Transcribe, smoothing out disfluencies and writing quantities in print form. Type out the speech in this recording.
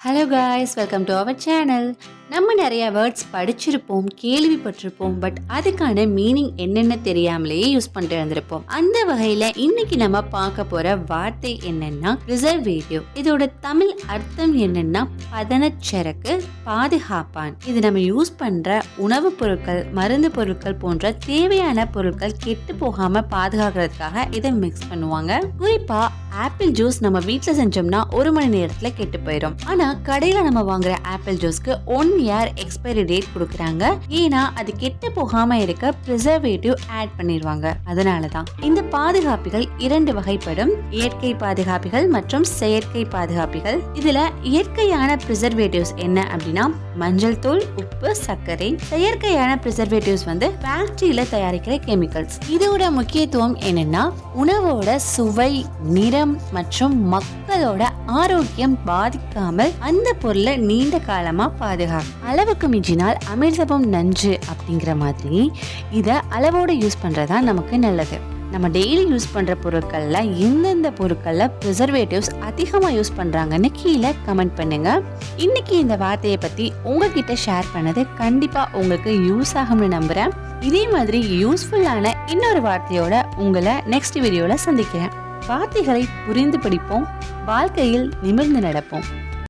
Hello guys, welcome to our channel. நம்ம நிறைய words படிச்சிருப்போம், கேள்விப்பட்டிருப்போம். பட் அதுக்கான மீனிங் என்னென்ன தெரியாமலேயே யூஸ் பண்ணிட்டு இருந்திருப்போம். அந்த வகையில இன்னைக்கு நம்ம பார்க்க போற வார்த்தை என்னன்னா ப்ரிசர்வேட்டிவ். இதோட தமிழ் அர்த்தம் என்னன்னா பதனச்சரக்கு, பாதுகாப்பான். இது நம்ம யூஸ் பண்ற உணவுப் பொருட்கள், மருந்து பொருட்கள் போன்ற தேவையான பொருட்கள் கெட்டு போகாம பாதுகாக்கிறதுக்காக இதை மிக்ஸ் பண்ணுவாங்க. குறிப்பா ஆப்பிள் ஜூஸ் நம்ம வீட்டுல செஞ்சோம்னா 1 மணி நேரத்துல கெட்டு போயிடும். ஆனா கடையில நம்ம வாங்குற ஆப்பிள் ஜூஸ்க்கு 1 இயர் எக்ஸ்பைரி டேட் கொடுக்கறாங்க. ஏன்னா அது கெட்டு போகாம இருக்க ப்ரிசர்வேட்டிவ் ஆட் பண்ணிடுவாங்க. அதனாலதான் இந்த பாதுகாப்பிகள் 2 வகைப்படும்: இயற்கை பாதுகாப்பிகள் மற்றும் செயற்கை பாதுகாப்பிகள். இதுல இயற்கையான ப்ரிசர்வேட்டிவ்ஸ் என்ன அப்படின்னா மஞ்சள் தூள், உப்பு, சர்க்கரை. செயற்கையான ப்ரிசர்வேட்டிவ்ஸ் ஃபேக்டரியில தயாரிக்கிற கெமிக்கல்ஸ். இதோட முக்கியத்துவம் என்னன்னா உணவோட சுவை, நிறம் மற்றும் மக்களோட ஆரோக்கியம் பாதிக்காமல் அந்த பொருளை நீண்ட காலமா பாதுகாக்கும். அளவுக்கு மிஞ்சினால் அமிர்தமும் நஞ்சு அப்படிங்கிற மாதிரி இதை அளவோட யூஸ் பண்றதா நமக்கு நல்லது. நம்ம டெய்லி யூஸ் பண்ற பொருட்கள்ல எந்தெந்த பொருட்கள்ல ப்ரிசர்வேட்டிவ்ஸ் அதிகமா யூஸ் பண்றாங்கன்னு கீழே கமெண்ட் பண்ணுங்க. இன்னைக்கு இந்த வார்த்தையை பத்தி உங்ககிட்ட ஷேர் பண்ணது கண்டிப்பா உங்களுக்கு யூஸ் ஆகும்னு நம்புறேன். இதே மாதிரி யூஸ்ஃபுல்லான இன்னொரு வார்த்தையோட உங்களை நெக்ஸ்ட் வீடியோல சந்திக்கிறேன். வார்த்தைகளை புரிந்து படிப்போம், வாழ்க்கையில் நிமிர்ந்து நடப்போம்.